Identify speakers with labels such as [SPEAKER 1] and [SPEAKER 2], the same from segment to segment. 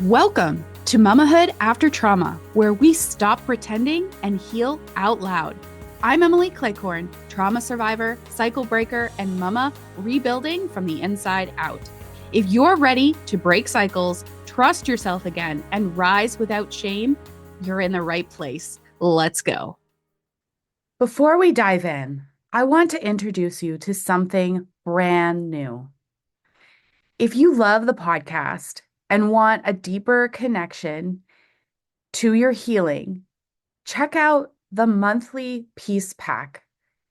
[SPEAKER 1] Welcome to Mamahood After Trauma, where we stop pretending and heal out loud. I'm Emily Cleghorn, trauma survivor, cycle breaker, and mama rebuilding from the inside out. If you're ready to break cycles, trust yourself again, and rise without shame, you're in the right place. Let's go. Before we dive in, I want to introduce you to something brand new. If you love the podcast and want a deeper connection to your healing, check out the monthly Peace Pack,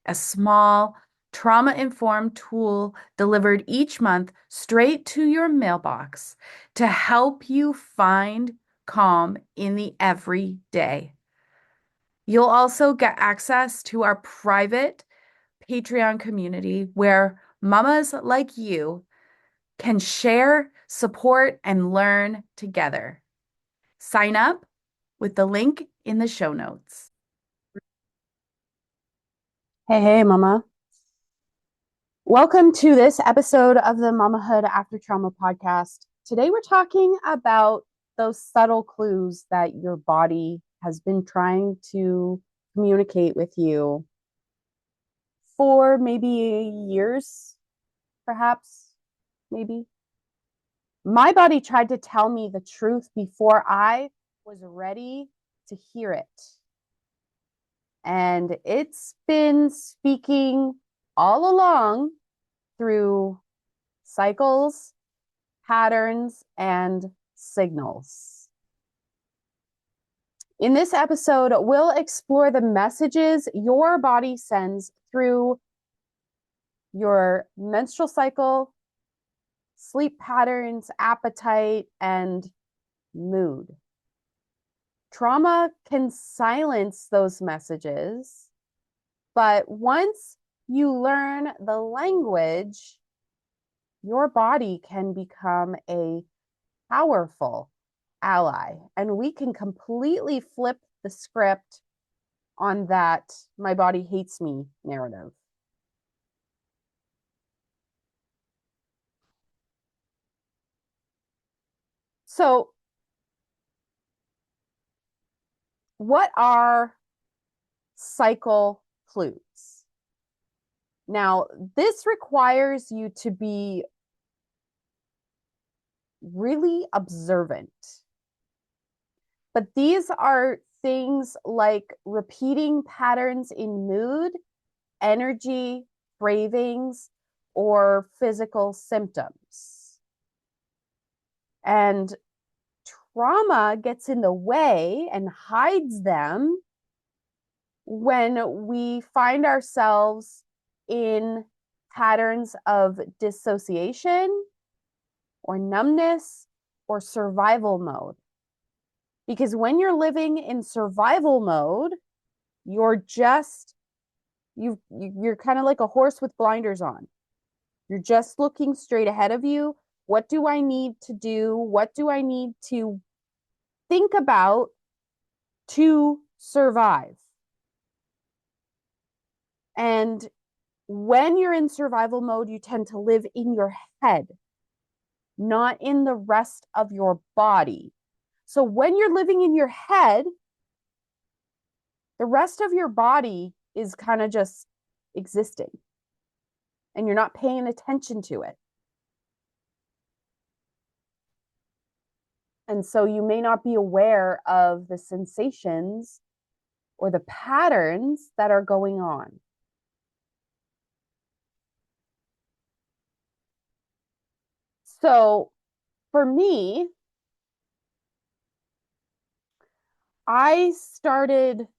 [SPEAKER 1] a small trauma-informed tool delivered each month straight to your mailbox to help you find calm in the everyday. You'll also get access to our private Patreon community where mamas like you can share, support, and learn together. Sign up with the link in the show notes. Hey, Mama. Welcome to this episode of the Mamahood After Trauma podcast. Today we're talking about those subtle clues that your body has been trying to communicate with you for maybe years, perhaps, maybe. My body tried to tell me the truth before I was ready to hear it. And it's been speaking all along through cycles, patterns, and signals. In this episode, we'll explore the messages your body sends through your menstrual cycle, sleep patterns, appetite, and mood. Trauma can silence those messages, but once you learn the language, your body can become a powerful ally, and we can completely flip the script on that "my body hates me" narrative. So, what are cycle clues? Now, this requires you to be really observant. But these are things like repeating patterns in mood, energy, cravings, or physical symptoms. And trauma gets in the way and hides them when we find ourselves in patterns of dissociation or numbness or survival mode. Because when you're living in survival mode, you're kind of like a horse with blinders on. You're just looking straight ahead of you. What do I need to do? What do I need to think about to survive? And when you're in survival mode, you tend to live in your head, not in the rest of your body. So when you're living in your head, the rest of your body is kind of just existing, and you're not paying attention to it. And so you may not be aware of the sensations or the patterns that are going on. So for me, I started,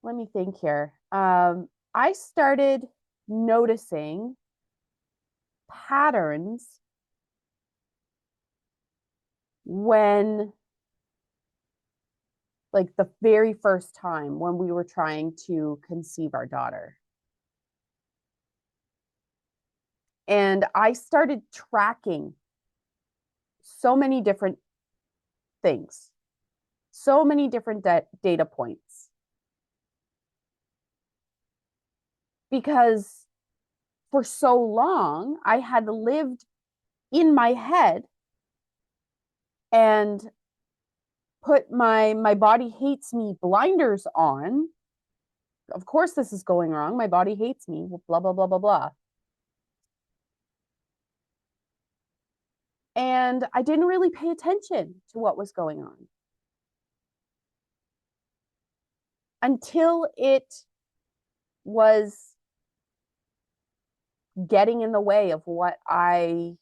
[SPEAKER 1] let me think here. I started noticing patterns when, like, the very first time when we were trying to conceive our daughter. And I started tracking so many different things, so many different data points. Because for so long, I had lived in my head and put my body hates me blinders on. Of course, this is going wrong. My body hates me, blah, blah, blah, blah, blah. And I didn't really pay attention to what was going on until it was getting in the way of what I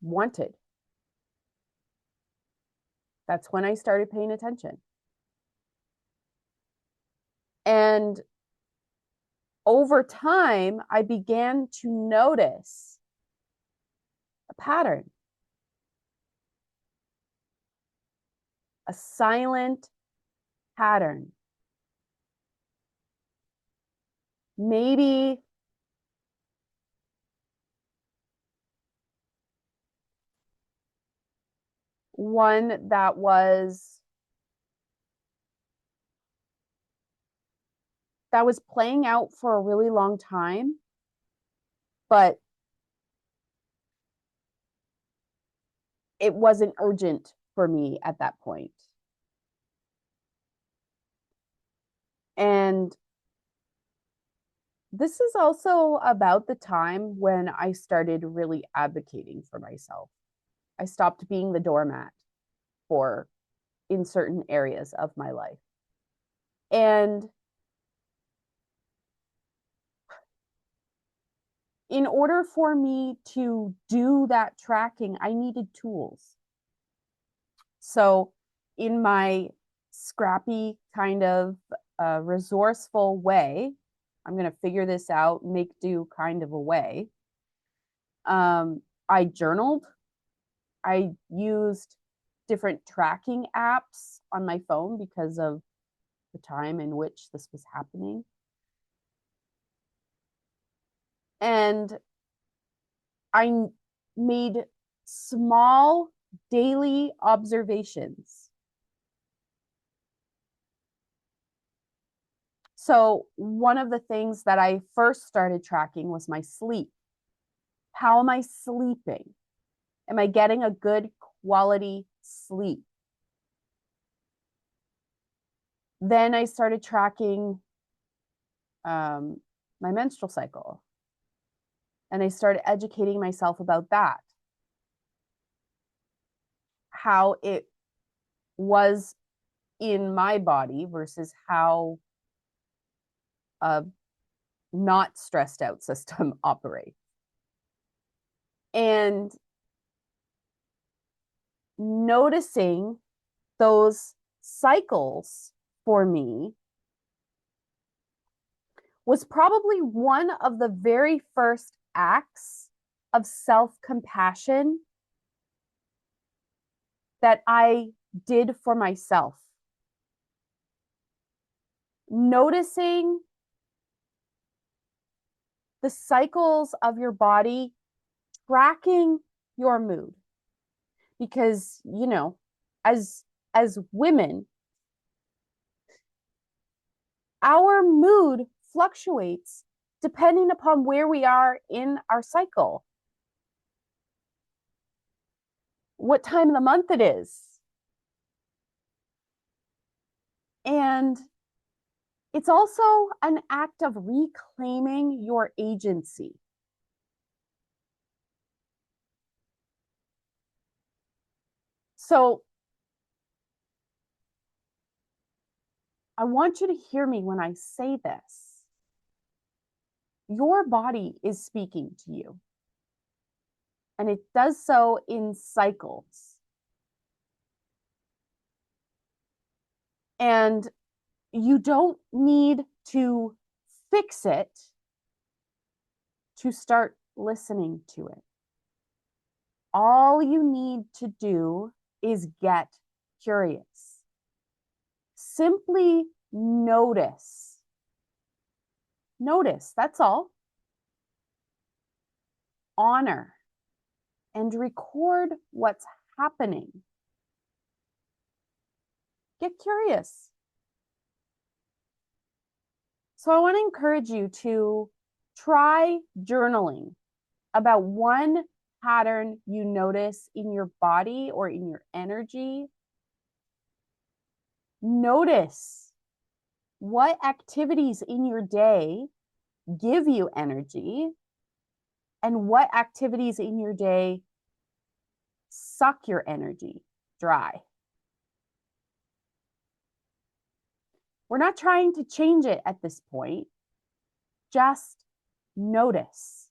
[SPEAKER 1] wanted. That's when I started paying attention. And over time, I began to notice a pattern, a silent pattern. Maybe one that was playing out for a really long time, but it wasn't urgent for me at that point. And this is also about the time when I started really advocating for myself. I stopped being the doormat for in certain areas of my life. And in order for me to do that tracking, I needed tools. So, in my scrappy kind of resourceful way, I'm going to figure this out, make do kind of a way. I journaled. I used different tracking apps on my phone because of the time in which this was happening. And I made small daily observations. So, one of the things that I first started tracking was my sleep. How am I sleeping? Am I getting a good quality sleep? Then I started tracking my menstrual cycle. And I started educating myself about that. How it was in my body versus how a not stressed out system operates. And noticing those cycles for me was probably one of the very first acts of self-compassion that I did for myself. Noticing the cycles of your body, tracking your mood. Because, you know, as women, our mood fluctuates depending upon where we are in our cycle, what time of the month it is. And it's also an act of reclaiming your agency. So I want you to hear me when I say this. Your body is speaking to you, and it does so in cycles. And you don't need to fix it to start listening to it. All you need to do is get curious. Simply notice. Notice, that's all. Honor and record what's happening. Get curious. So I want to encourage you to try journaling about one pattern you notice in your body or in your energy. Notice what activities in your day give you energy and what activities in your day suck your energy dry. We're not trying to change it at this point. Just notice.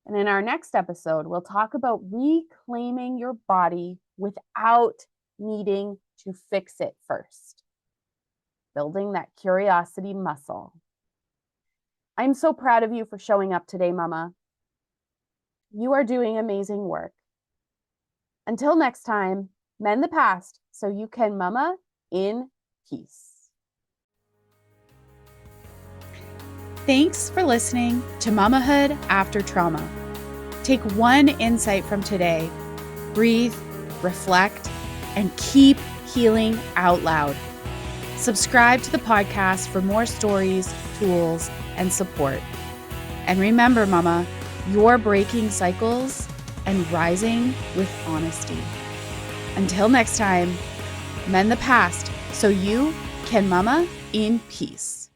[SPEAKER 1] And in our next episode, we'll talk about reclaiming your body without needing to fix it first. Building that curiosity muscle. I'm so proud of you for showing up today, Mama. You are doing amazing work. Until next time, mend the past so you can mama in peace. Thanks for listening to Mamahood After Trauma. Take one insight from today, breathe, reflect, and keep healing out loud. Subscribe to the podcast for more stories, tools, and support. And remember, Mama, you're breaking cycles and rising with honesty. Until next time, mend the past so you can mama in peace.